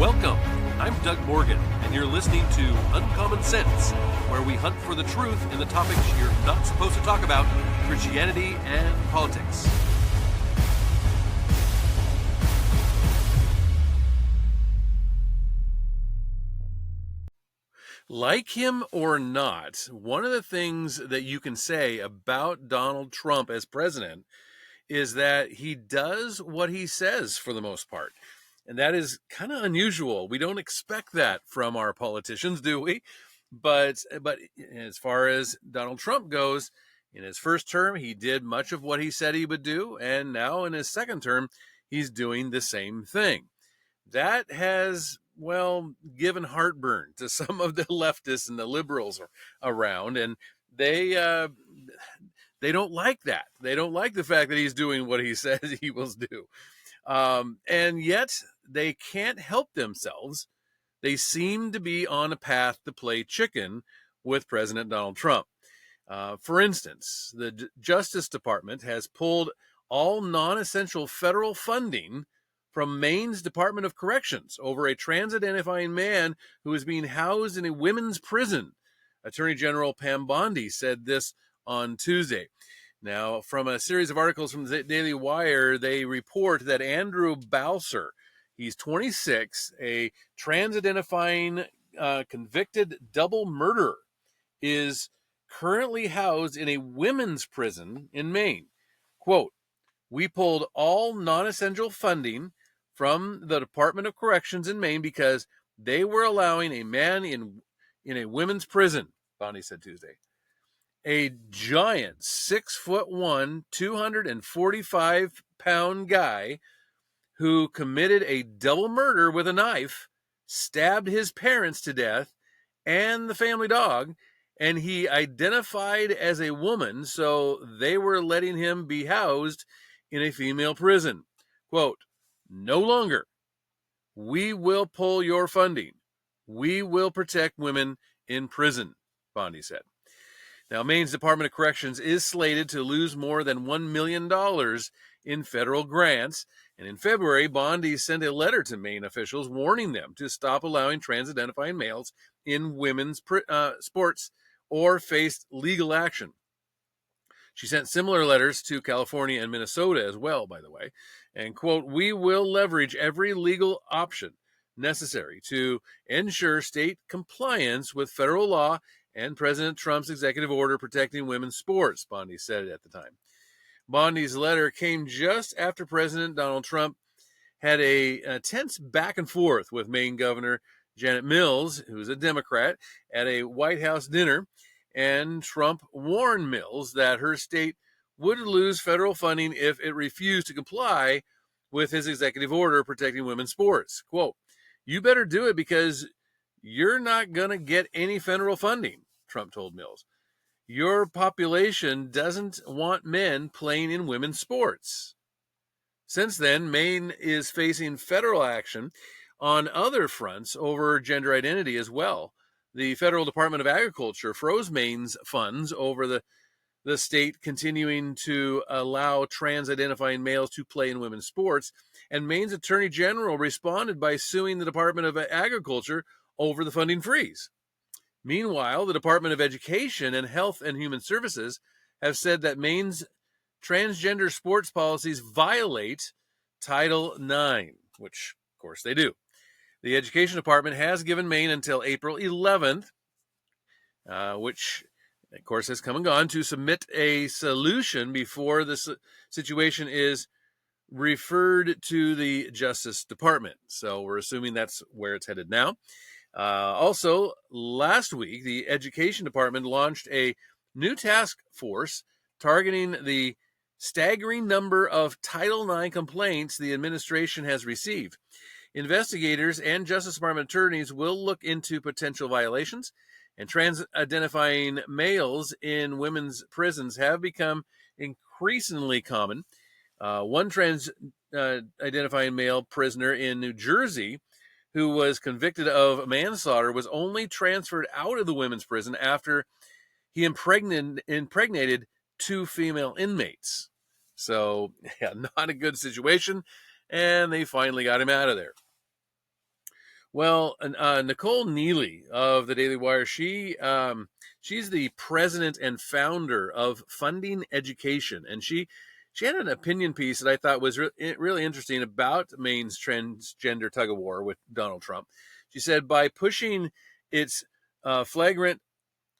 Welcome. I'm Doug Morgan, and you're listening to Uncommon Sense, where we hunt for the truth in the topics you're not supposed to talk about, Christianity and politics. Like him or not, one of the things that you can say about Donald Trump as president is that he does what he says for the most part. And that is kind of unusual. We don't expect that from our politicians, do we? But as far as Donald Trump goes, in his first term, he did much of what he said he would do. And now in his second term, he's doing the same thing. That has, given heartburn to some of the leftists and the liberals around. And they don't like that. They don't like the fact that he's doing what he says he will do. And yet they can't help themselves. They seem to be on a path to play chicken with President Donald Trump. For instance, the Justice Department has pulled all non-essential federal funding from Maine's Department of Corrections over a trans-identifying man who is being housed in a women's prison. Attorney General Pam Bondi said this on Tuesday. Now, from a series of articles from the Daily Wire, they report that Andrew Bowser, he's 26, a trans-identifying convicted double murderer, is currently housed in a women's prison in Maine. Quote, "We pulled all non-essential funding from the Department of Corrections in Maine because they were allowing a man in a women's prison," Bondi said Tuesday. A giant 6'1", 245-pound guy who committed a double murder with a knife, stabbed his parents to death and the family dog, and he identified as a woman, so they were letting him be housed in a female prison. Quote, "No longer. We will pull your funding. We will protect women in prison," Bondi said. Now, Maine's Department of Corrections is slated to lose more than $1 million in federal grants. And in February, Bondi sent a letter to Maine officials warning them to stop allowing trans-identifying males in women's sports or face legal action. She sent similar letters to California and Minnesota as well, by the way. And, quote, "We will leverage every legal option necessary to ensure state compliance with federal law and President Trump's executive order protecting women's sports," Bondi said at the time. Bondi's letter came just after President Donald Trump had a tense back and forth with Maine Governor Janet Mills, who's a Democrat, at a White House dinner, and Trump warned Mills that her state would lose federal funding if it refused to comply with his executive order protecting women's sports. Quote, "You better do it because you're not going to get any federal funding," Trump told Mills. "Your population doesn't want men playing in women's sports." Since then, Maine is facing federal action on other fronts over gender identity as well. The Federal Department of Agriculture froze Maine's funds over the state continuing to allow trans-identifying males to play in women's sports, and Maine's Attorney General responded by suing the Department of Agriculture over the funding freeze. Meanwhile, the Department of Education and Health and Human Services have said that Maine's transgender sports policies violate Title IX, which, of course, they do. The Education Department has given Maine until April 11th, which, of course, has come and gone, to submit a solution before the situation is referred to the Justice Department. So we're assuming that's where it's headed now. Also, last week, the Education Department launched a new task force targeting the staggering number of Title IX complaints the administration has received. Investigators and Justice Department attorneys will look into potential violations, and trans-identifying males in women's prisons have become increasingly common. One trans-identifying male prisoner in New Jersey who was convicted of manslaughter was only transferred out of the women's prison after he impregnated 2 female inmates. So, yeah, not a good situation, and they finally got him out of there. Well, Nicole Neely of the Daily Wire, she's the president and founder of Funding Education, and she had an opinion piece that I thought was really interesting about Maine's transgender tug of war with Donald Trump. She said by pushing its flagrant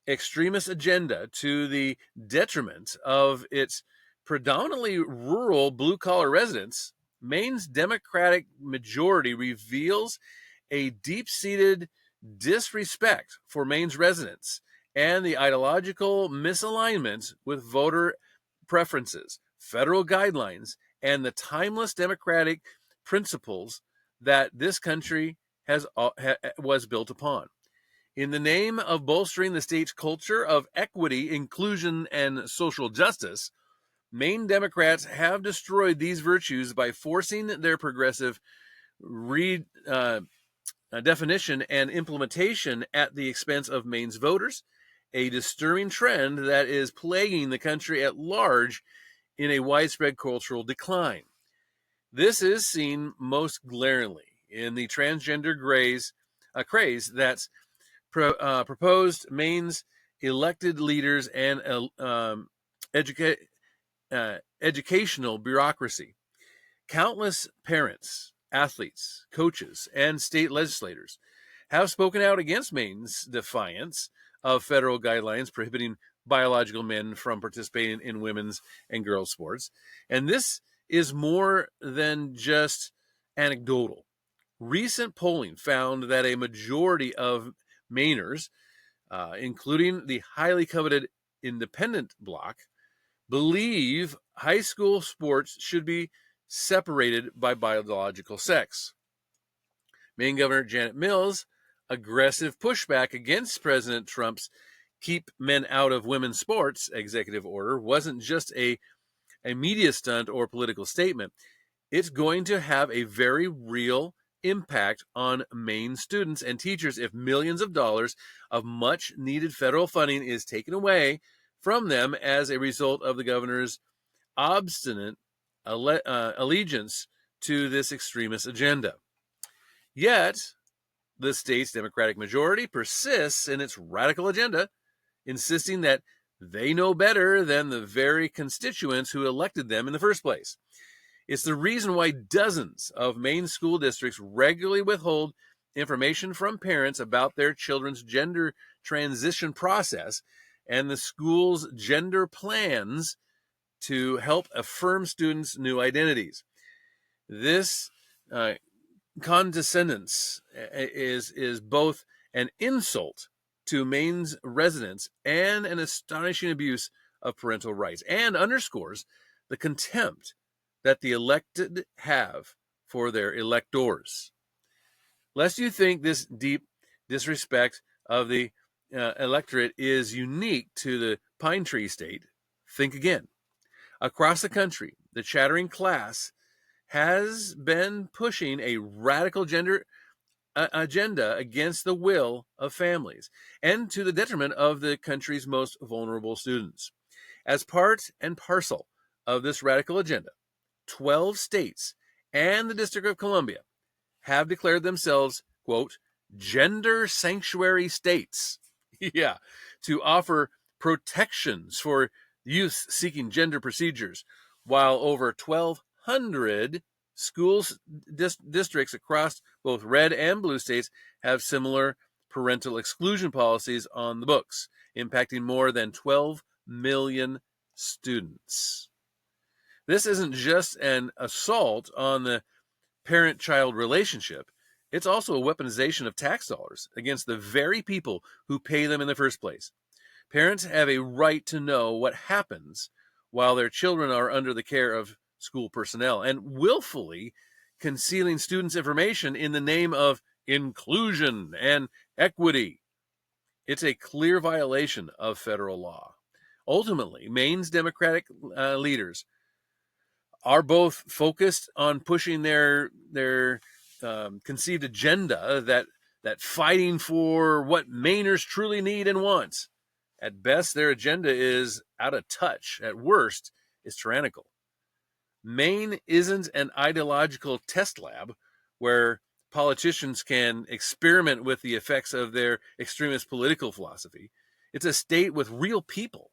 extremist agenda to the detriment of its predominantly rural blue collar residents, Maine's Democratic majority reveals a deep seated disrespect for Maine's residents and the ideological misalignment with voter preferences, federal guidelines, and the timeless democratic principles that this country was built upon. In the name of bolstering the state's culture of equity, inclusion, and social justice, Maine Democrats have destroyed these virtues by forcing their progressive definition and implementation at the expense of Maine's voters, a disturbing trend that is plaguing the country at large in a widespread cultural decline. This is seen most glaringly in the transgender craze that's proposed Maine's elected leaders and educational bureaucracy. Countless parents, athletes, coaches, and state legislators have spoken out against Maine's defiance of federal guidelines prohibiting biological men from participating in women's and girls' sports. And this is more than just anecdotal. Recent polling found that a majority of Mainers, including the highly coveted independent bloc, believe high school sports should be separated by biological sex. Maine Governor Janet Mills' aggressive pushback against President Trump's keep men out of women's sports executive order wasn't just a media stunt or political statement. It's going to have a very real impact on Maine students and teachers if millions of dollars of much needed federal funding is taken away from them as a result of the governor's obstinate allegiance to this extremist agenda. Yet, the state's Democratic majority persists in its radical agenda, insisting that they know better than the very constituents who elected them in the first place. It's the reason why dozens of Maine school districts regularly withhold information from parents about their children's gender transition process and the school's gender plans to help affirm students' new identities. This condescendence is both an insult to Maine's residents and an astonishing abuse of parental rights, and underscores the contempt that the elected have for their electors. Lest you think this deep disrespect of the electorate is unique to the Pine Tree State, think again. Across the country, the chattering class has been pushing a radical gender agenda against the will of families and to the detriment of the country's most vulnerable students. As part and parcel of this radical agenda, 12 states and the District of Columbia have declared themselves, quote, gender sanctuary states. Yeah, to offer protections for youth seeking gender procedures, while over 1,200 schools districts across both red and blue states have similar parental exclusion policies on the books, impacting more than 12 million students. This isn't just an assault on the parent-child relationship. It's also a weaponization of tax dollars against the very people who pay them in the first place. Parents have a right to know what happens while their children are under the care of school personnel, and willfully concealing students' information in the name of inclusion and equity. It's a clear violation of federal law. Ultimately, Maine's Democratic leaders are both focused on pushing their conceived agenda that fighting for what Mainers truly need and want. At best, their agenda is out of touch. At worst, is tyrannical. Maine isn't an ideological test lab where politicians can experiment with the effects of their extremist political philosophy. It's a state with real people,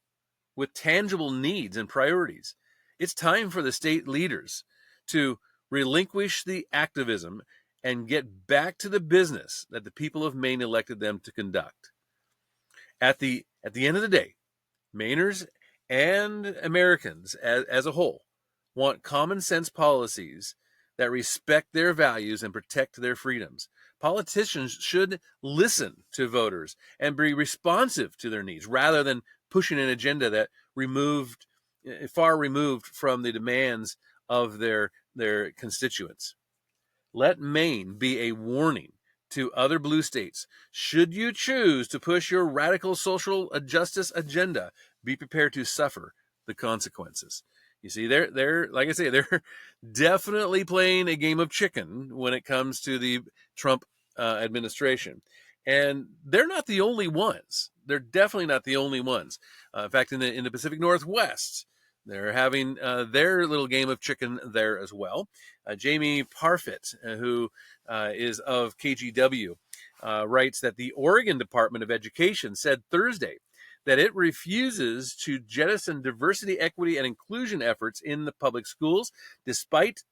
with tangible needs and priorities. It's time for the state leaders to relinquish the activism and get back to the business that the people of Maine elected them to conduct. At the end of the day, Mainers and Americans as a whole want common sense policies that respect their values and protect their freedoms. Politicians should listen to voters and be responsive to their needs rather than pushing an agenda that far removed from the demands of their constituents. Let Maine be a warning to other blue states. Should you choose to push your radical social justice agenda, be prepared to suffer the consequences. You see, they're like I say, they're definitely playing a game of chicken when it comes to the Trump administration, and they're not the only ones. They're definitely not the only ones. In fact, in the Pacific Northwest, they're having their little game of chicken there as well. Jamie Parfit, who is of KGW, writes that the Oregon Department of Education said Thursday that it refuses to jettison diversity, equity, and inclusion efforts in the public schools, despite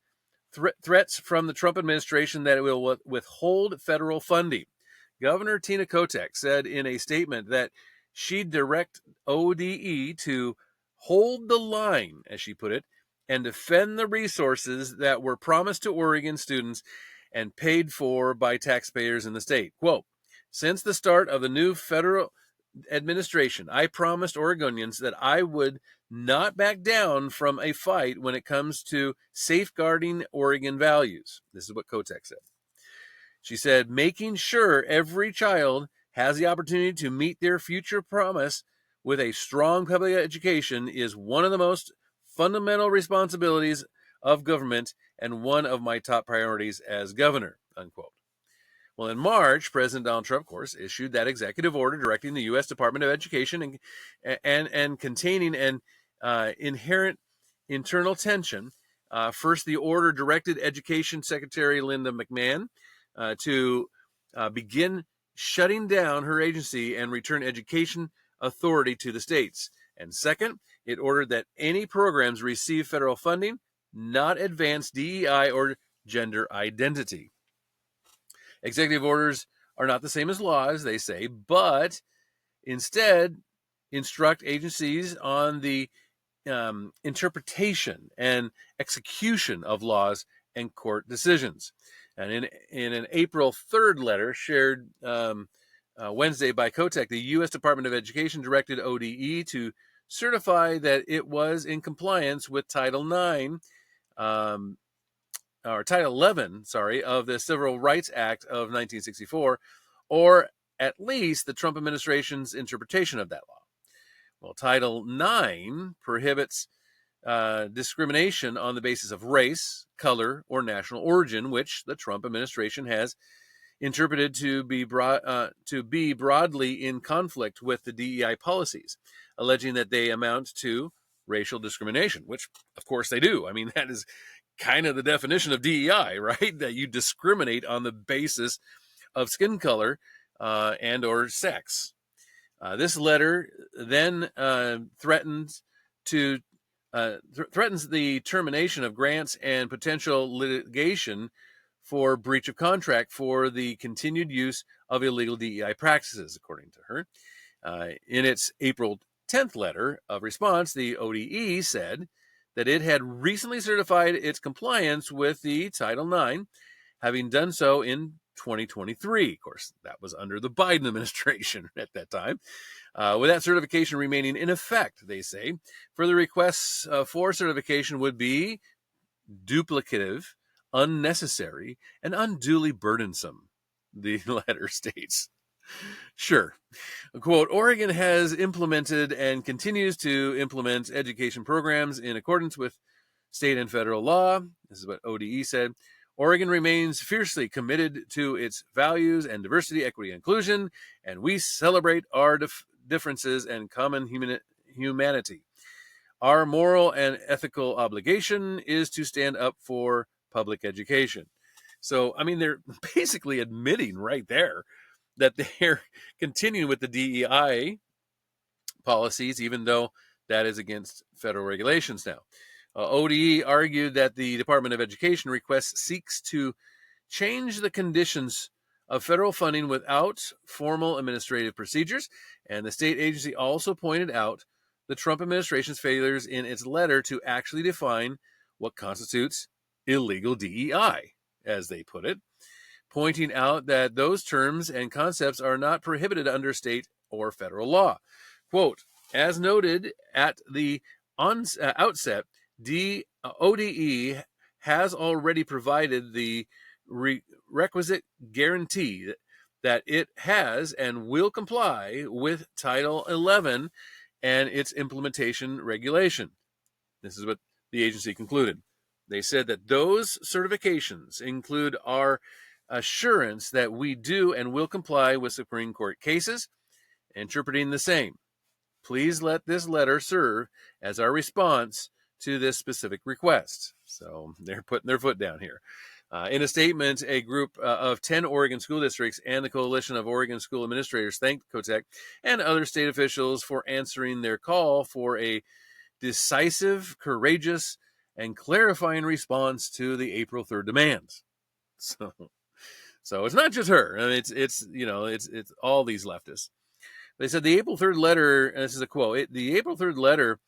threats from the Trump administration that it will withhold federal funding. Governor Tina Kotek said in a statement that she'd direct ODE to hold the line, as she put it, and defend the resources that were promised to Oregon students and paid for by taxpayers in the state. Quote, since the start of the new federal administration, I promised Oregonians that I would not back down from a fight when it comes to safeguarding Oregon values. This is what Kotek said. She said, making sure every child has the opportunity to meet their future promise with a strong public education is one of the most fundamental responsibilities of government and one of my top priorities as governor, unquote. Well, in March, President Donald Trump, of course, issued that executive order directing the U.S. Department of Education and containing an inherent internal tension. First, the order directed Education Secretary Linda McMahon to begin shutting down her agency and return education authority to the states. And second, it ordered that any programs receive federal funding not advance DEI or gender identity. Executive orders are not the same as laws, they say, but instead instruct agencies on the interpretation and execution of laws and court decisions. And in an April 3rd letter shared Wednesday by Kotek, the U.S. Department of Education directed ODE to certify that it was in compliance with Title IX, or Title 11, of the Civil Rights Act of 1964, or at least the Trump administration's interpretation of that law. Well, Title IX prohibits discrimination on the basis of race, color, or national origin, which the Trump administration has interpreted to be broadly in conflict with the DEI policies, alleging that they amount to racial discrimination, which, of course, they do. I mean, that is kind of the definition of DEI, right? That you discriminate on the basis of skin color and or sex. This letter then threatens the termination of grants and potential litigation for breach of contract for the continued use of illegal DEI practices, according to her. In its April 10th letter of response, the ODE said that it had recently certified its compliance with the Title IX, having done so in 2023. Of course, that was under the Biden administration at that time. With that certification remaining in effect, they say, further requests for certification would be duplicative, unnecessary, and unduly burdensome, the letter states. Sure. Quote, Oregon has implemented and continues to implement education programs in accordance with state and federal law. This is what ODE said. Oregon remains fiercely committed to its values and diversity, equity, and inclusion, and we celebrate our differences and common humanity. Our moral and ethical obligation is to stand up for public education. So, I mean, they're basically admitting right there that they're continuing with the DEI policies, even though that is against federal regulations now. ODE argued that the Department of Education request seeks to change the conditions of federal funding without formal administrative procedures, and the state agency also pointed out the Trump administration's failures in its letter to actually define what constitutes illegal DEI, as they put it, pointing out that those terms and concepts are not prohibited under state or federal law. Quote, as noted at the outset, ODE has already provided the requisite guarantee that it has and will comply with Title 11 and its implementation regulation. This is what the agency concluded. They said that those certifications include our assurance that we do and will comply with Supreme Court cases, interpreting the same. Please let this letter serve as our response to this specific request. So they're putting their foot down here. In a statement, a group of 10 Oregon school districts and the Coalition of Oregon School Administrators thanked Kotek and other state officials for answering their call for a decisive, courageous, and clarifying response to the April 3rd demands. So it's not just her. I mean, it's all these leftists. They said the April 3rd letter, and this is a quote, the April 3rd letter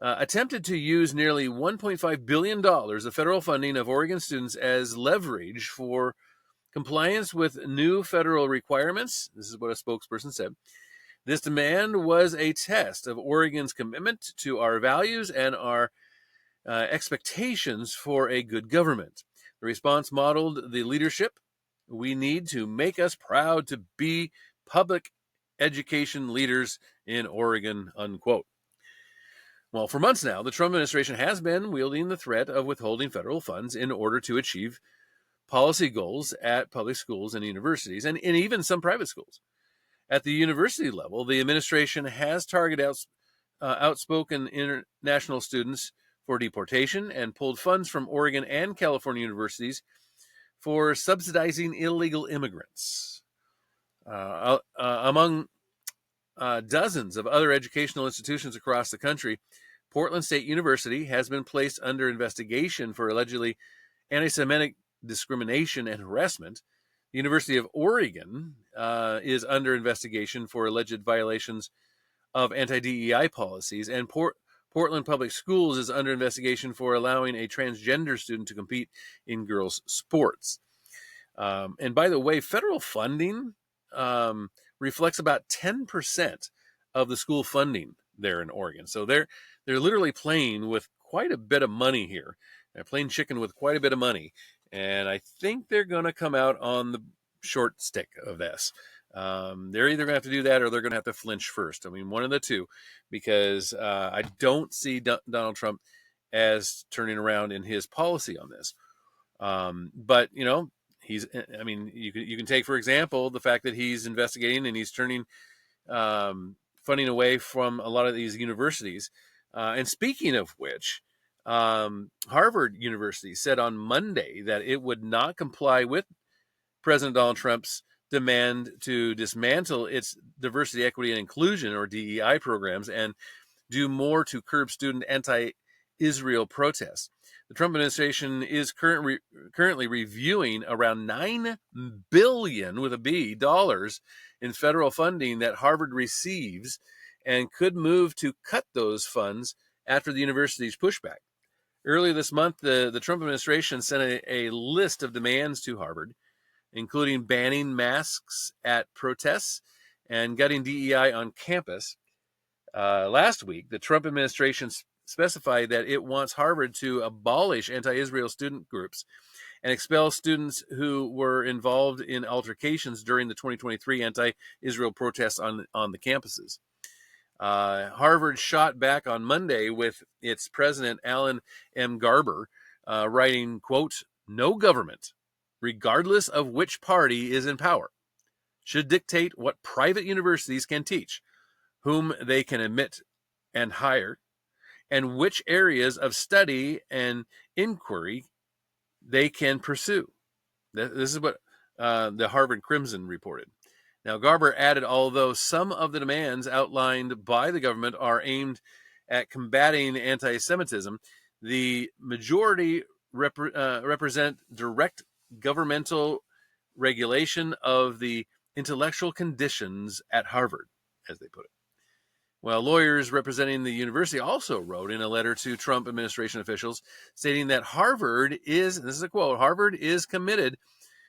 attempted to use nearly $1.5 billion of federal funding of Oregon students as leverage for compliance with new federal requirements. This is what a spokesperson said. This demand was a test of Oregon's commitment to our values and our expectations for a good government. The response modeled the leadership we need to make us proud to be public education leaders in Oregon, unquote. Well, for months now, the Trump administration has been wielding the threat of withholding federal funds in order to achieve policy goals at public schools and universities, and even some private schools. At the university level, the administration has targeted outspoken international students for deportation and pulled funds from Oregon and California universities for subsidizing illegal immigrants. Among dozens of other educational institutions across the country, Portland State University has been placed under investigation for allegedly anti-Semitic discrimination and harassment. The University of Oregon is under investigation for alleged violations of anti-DEI policies, and Portland Public Schools is under investigation for allowing a transgender student to compete in girls' sports. And by the way, federal funding reflects about 10% of the school funding there in Oregon. So they're literally playing with quite a bit of money here. They're playing chicken with quite a bit of money. And I think they're going to come out on the short stick of this. They're either going to have to do that or they're going to have to flinch first. I mean, one of the two, because I don't see Donald Trump as turning around in his policy on this. But, you know, you can take, for example, the fact that he's investigating and he's turning funding away from a lot of these universities. And speaking of which, Harvard University said on Monday that it would not comply with President Donald Trump's demand to dismantle its diversity, equity, and inclusion, or DEI programs, and do more to curb student anti-Israel protests. The Trump administration is currently reviewing around $9 billion with a B dollars in federal funding that Harvard receives, and could move to cut those funds after the university's pushback. Earlier this month, the Trump administration sent a list of demands to Harvard, including banning masks at protests and gutting DEI on campus. Last week, the Trump administration specified that it wants Harvard to abolish anti-Israel student groups and expel students who were involved in altercations during the 2023 anti-Israel protests on the campuses. Harvard shot back on Monday with its president, Alan M. Garber, writing, quote, "No government, regardless of which party is in power, should dictate what private universities can teach, whom they can admit and hire, and which areas of study and inquiry they can pursue. This is what the Harvard Crimson reported. Now, Garber added, although some of the demands outlined by the government are aimed at combating anti-Semitism, the majority represent direct governmental regulation of the intellectual conditions at Harvard, as they put it. Well, lawyers representing the university also wrote in a letter to Trump administration officials stating that Harvard is, this is a quote, Harvard is committed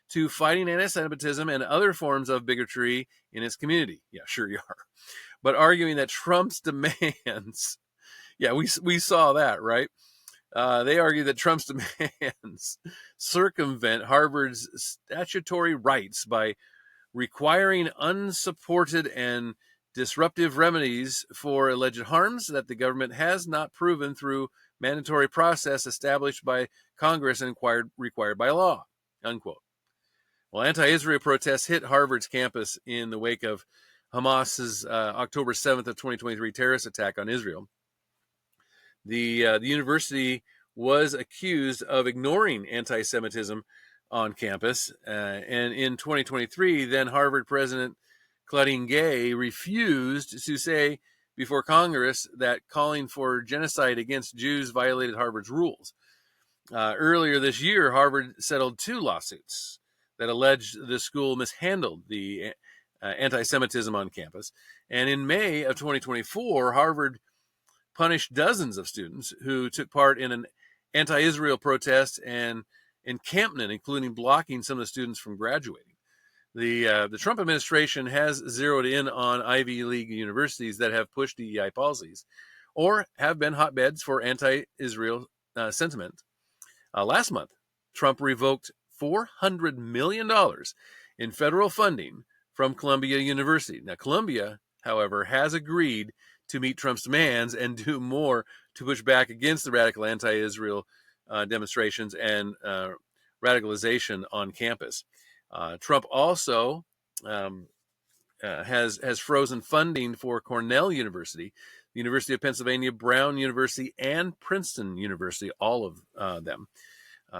to fighting anti-Semitism and other forms of bigotry in its community. Yeah, sure you are. But arguing that Trump's demands, yeah, we saw that, right? They argue that Trump's demands circumvent Harvard's statutory rights by requiring unsupported and disruptive remedies for alleged harms that the government has not proven through mandatory process established by Congress and required by law, unquote. Well, anti-Israel protests hit Harvard's campus in the wake of Hamas's October 7th of 2023 terrorist attack on Israel. The university was accused of ignoring anti-Semitism on campus. And in 2023, then Harvard President Claudine Gay refused to say before Congress that calling for genocide against Jews violated Harvard's rules. Earlier this year, Harvard settled 2 lawsuits that alleged the school mishandled the anti-Semitism on campus. And in May of 2024, Harvard punished dozens of students who took part in an anti-Israel protest and encampment, including blocking some of the students from graduating. The Trump administration has zeroed in on Ivy League universities that have pushed DEI policies or have been hotbeds for anti-Israel sentiment. Last month, Trump revoked $400 million in federal funding from Columbia University. Now, Columbia, however, has agreed to meet Trump's demands and do more to push back against the radical anti-Israel demonstrations and radicalization on campus. Trump also has frozen funding for Cornell University, the University of Pennsylvania, Brown University, and Princeton University, all of them.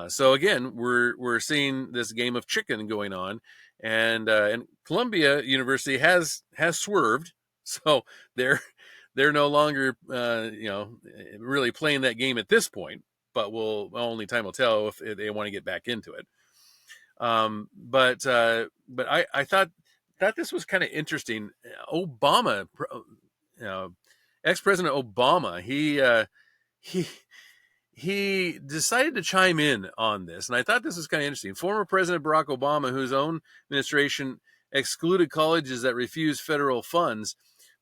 So again, we're seeing this game of chicken going on, and Columbia University has swerved, so they're no longer really playing that game at this point. But only time will tell if they want to get back into it. But I thought this was kind of interesting. Obama, ex-President Obama, he decided to chime in on this, and I thought this was kind of interesting. Former President Barack Obama, whose own administration excluded colleges that refused federal funds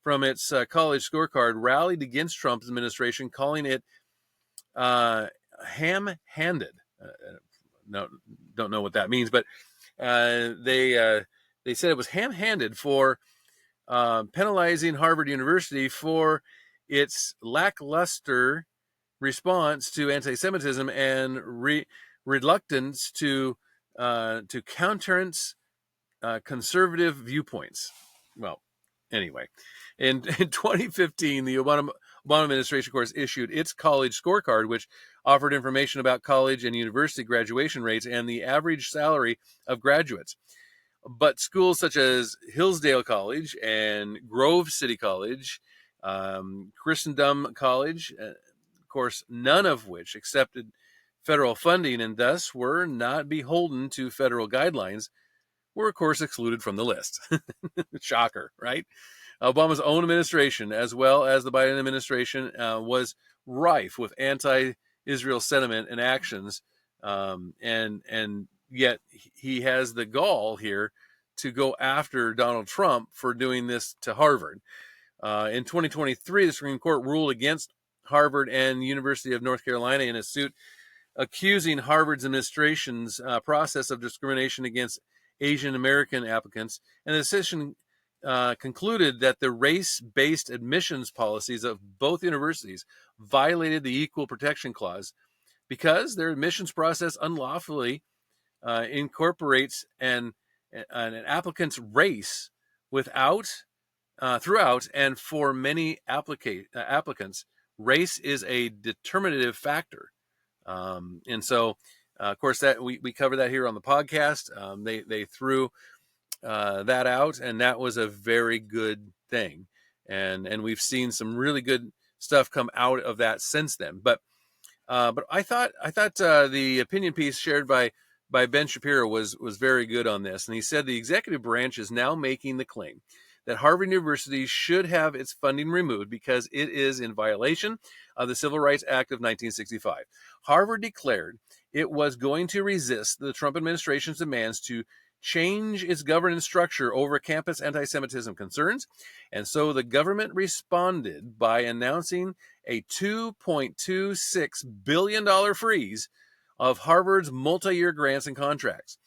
from its college scorecard, rallied against Trump's administration, calling it ham-handed. No, don't know what that means, but they said it was ham-handed for penalizing Harvard University for its lackluster response to anti-Semitism and reluctance to countenance conservative viewpoints. Well, anyway, in 2015, the Obama administration, of course, issued its college scorecard, which offered information about college and university graduation rates and the average salary of graduates. But schools such as Hillsdale College and Grove City College, Christendom College, of course, none of which accepted federal funding and thus were not beholden to federal guidelines, were, of course, excluded from the list. Shocker, right? Obama's own administration, as well as the Biden administration, was rife with anti-Israel sentiment and actions, and yet he has the gall here to go after Donald Trump for doing this to Harvard. In 2023, the Supreme Court ruled against Harvard and University of North Carolina in a suit accusing Harvard's administration's process of discrimination against Asian American applicants, and the decision concluded that the race-based admissions policies of both universities violated the Equal Protection Clause because their admissions process unlawfully incorporates an applicant's race throughout, and for many applicants, race is a determinative factor. And so Of course, that we cover that here on the podcast. They threw that out, and that was a very good thing. And we've seen some really good stuff come out of that since then. But I thought the opinion piece shared by Ben Shapiro was very good on this, and he said the executive branch is now making the claim that Harvard University should have its funding removed because it is in violation of the Civil Rights Act of 1965. Harvard declared it was going to resist the Trump administration's demands to change its governance structure over campus anti-Semitism concerns, and so the government responded by announcing a $2.26 billion freeze of Harvard's multi-year grants and contracts.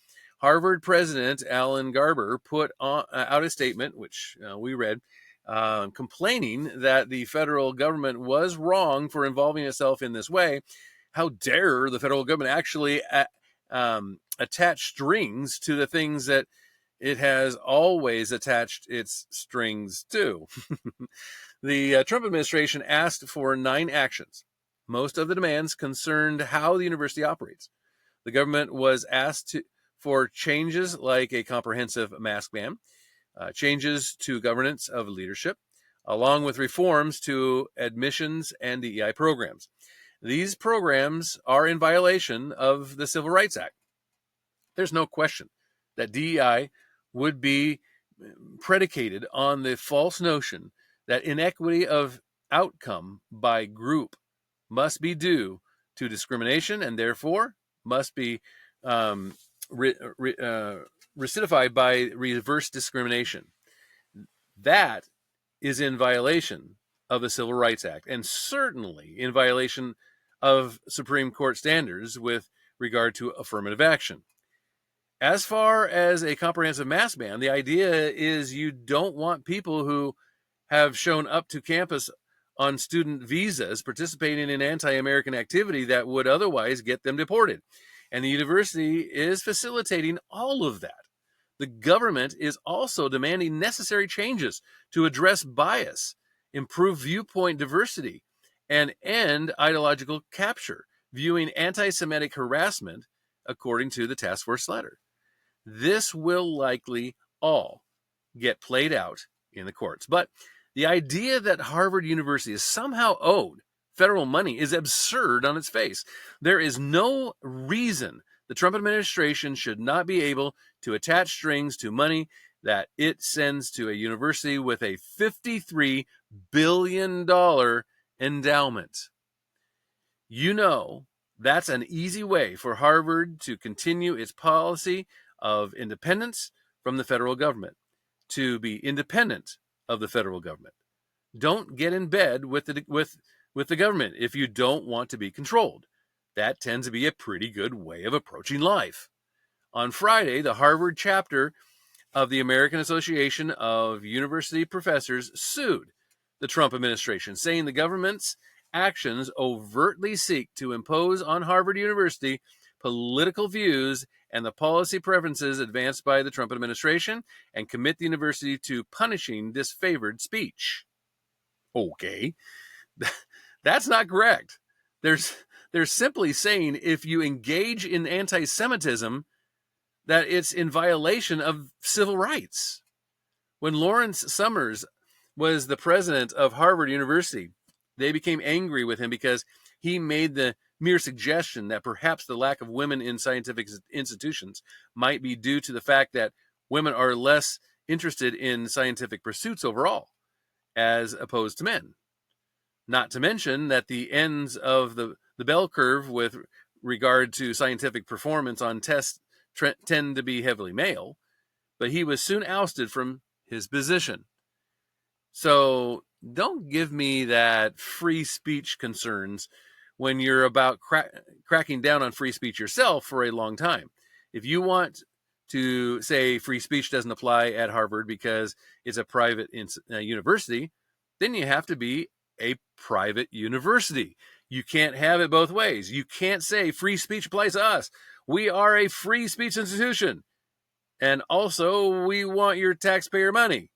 Harvard President Alan Garber put out a statement, which we read, complaining that the federal government was wrong for involving itself in this way. How dare the federal government actually attach strings to the things that it has always attached its strings to. The Trump administration asked for 9 actions. Most of the demands concerned how the university operates. The government was asked for changes like a comprehensive mask ban, changes to governance of leadership, along with reforms to admissions and DEI programs. These programs are in violation of the Civil Rights Act. There's no question that DEI would be predicated on the false notion that inequity of outcome by group must be due to discrimination and therefore must be recidified by reverse discrimination. That is in violation of the Civil Rights Act and certainly in violation of Supreme Court standards with regard to affirmative action. As far as a comprehensive mask ban, the idea is you don't want people who have shown up to campus on student visas participating in anti-American activity that would otherwise get them deported. And the university is facilitating all of that. The government is also demanding necessary changes to address bias, improve viewpoint diversity, and end ideological capture, viewing anti-Semitic harassment according to the task force letter. This will likely all get played out in the courts. But the idea that Harvard University is somehow owed federal money is absurd on its face. There is no reason the Trump administration should not be able to attach strings to money that it sends to a university with a $53 billion endowment. You know, that's an easy way for Harvard to continue its policy of independence from the federal government, to be independent of the federal government. Don't get in bed with the government if you don't want to be controlled. That tends to be a pretty good way of approaching life. On Friday, the Harvard chapter of the American Association of University Professors sued the Trump administration, saying the government's actions overtly seek to impose on Harvard University political views and the policy preferences advanced by the Trump administration and commit the university to punishing disfavored speech. Okay, that's not correct. They're simply saying if you engage in anti-Semitism, that it's in violation of civil rights. When Lawrence Summers was the president of Harvard University, they became angry with him because he made the mere suggestion that perhaps the lack of women in scientific institutions might be due to the fact that women are less interested in scientific pursuits overall, as opposed to men. Not to mention that the ends of the bell curve with regard to scientific performance on tests tend to be heavily male, but he was soon ousted from his position. So don't give me that free speech concerns when you're about cracking down on free speech yourself for a long time. If you want to say free speech doesn't apply at Harvard because it's a private university, then you have to be a private university. You can't have it both ways. You can't say free speech applies to us. We are a free speech institution. And also, we want your taxpayer money.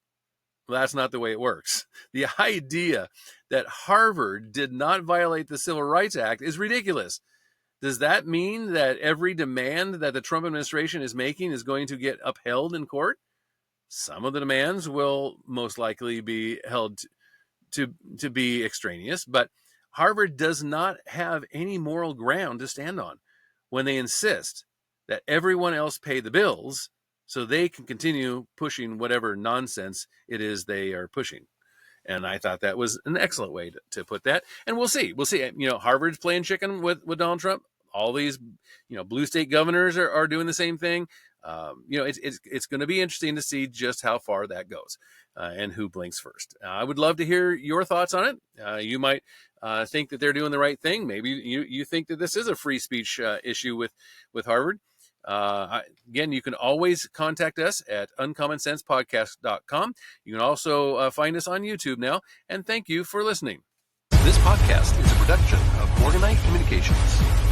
Well, that's not the way it works. The idea that Harvard did not violate the Civil Rights Act is ridiculous Does that mean that every demand that the Trump administration is making is going to get upheld in court? Some of the demands will most likely be held to be extraneous, but Harvard does not have any moral ground to stand on when they insist that everyone else pay the bills so they can continue pushing whatever nonsense it is they are pushing. And I thought that was an excellent way to put that. And we'll see. Harvard's playing chicken with Donald Trump. All these, blue state governors are doing the same thing. It's going to be interesting to see just how far that goes and who blinks first. I would love to hear your thoughts on it. You might think that they're doing the right thing. Maybe you think that this is a free speech issue with Harvard. Again, you can always contact us at uncommonsensepodcast.com. You can also find us on YouTube now. And thank you for listening. This podcast is a production of Morganite Communications.